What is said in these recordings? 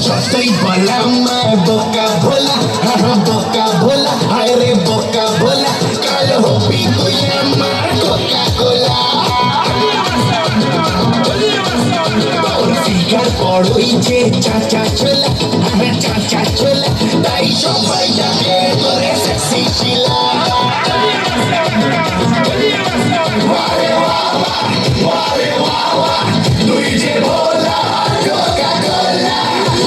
যতই বলা মার বোকা ভোলা, বোকা ভোলা, হায় রে বোকা ভোলা, কাল হবি তুই আমার কোকা কোলা। তোর ফিগার বড়ই যে চাচা ছোলা, চাচা ছোলা, তাই সবাই ডাকে তোরে সেক্সি শিলা। ওয়ারে বাবা, ওয়ারে বাবা, তুই যে ভোলা কোকা কোলা।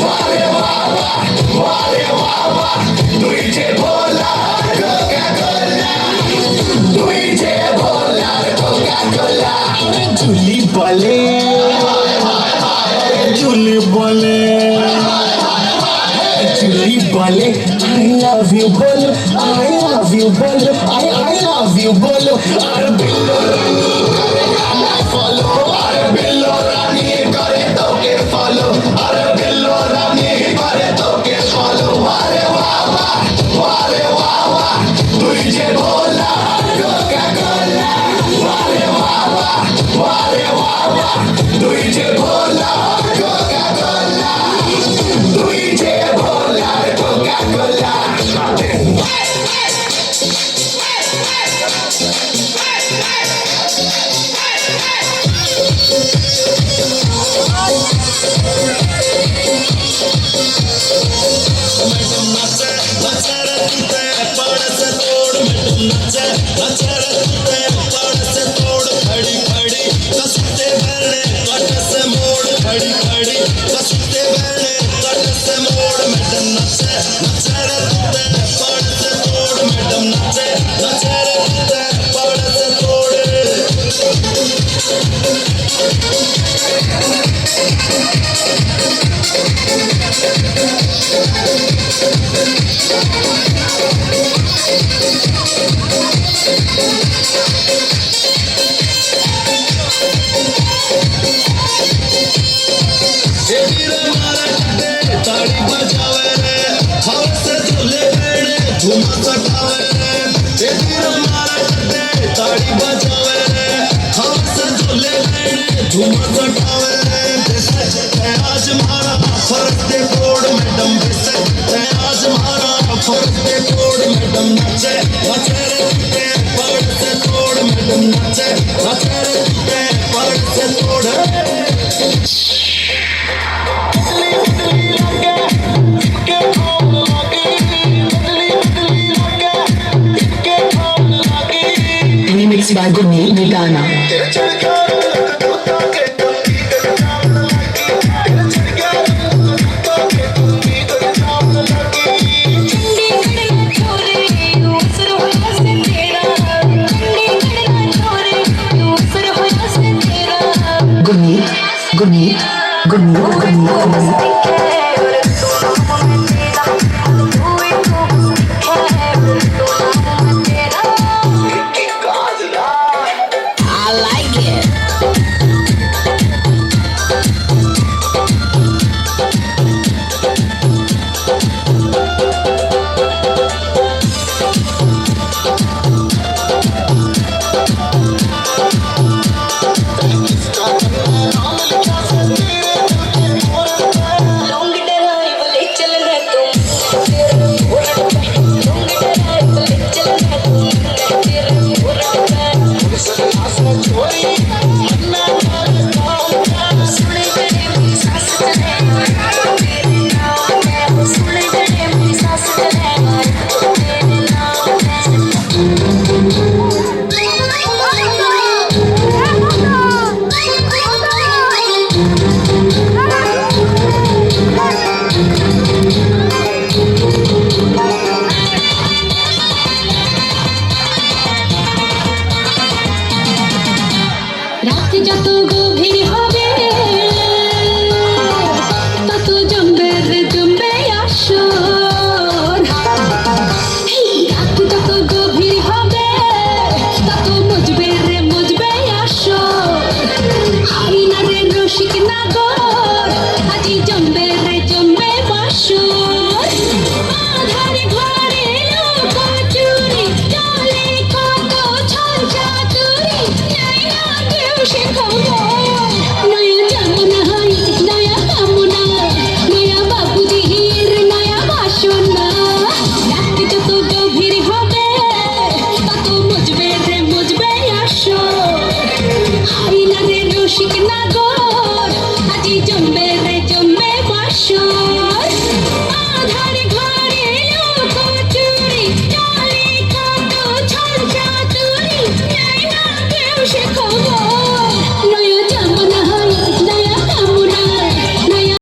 ওয়ারে বাবা, ওয়ারে বাবা, তুই যে ভোলা কোকা কোলা, তুই যে ভোলা কোকা কোলা। ঝুলি বলে, ঝুলি বলে, ঝুলি বলে I love you বলো, I love you বলো, I love you বলো। আর বিল্লো রানী করে আমায় ফলো, আর বিল্লো রানী করে তোকে ফলো, আর বিল্লো রানী করে তোকে ফলো। ওয়ারে বাবা, ওয়ারে বাবা, তুই যে ভোলা কোকা কোলা। ওয়ারে বাবা, ওয়ারে বাবা, তুই যে ভোলা কোকা কোলা, তুই যে ভোলা কোকা কোলা। ताड़ी बजावे रे, हवा से झूले रे, झूम सटावे रे। तेरी मारा चढ़े, ताड़ी बजावे रे, हवा से झूले रे, झूम सटावे रे। है आज मारा फर्क दे कोड मैडम, है आज मारा फर्क दे कोड मैडम। नचे नचे रे टूटे पड़ से तोड़ मैडम, नचे नचे रे टूटे पड़ से तोड़। Remix by Gurmeet Nitana. Gurmeet, Gurmeet, Gurmeet, Gurmeet. রাত যত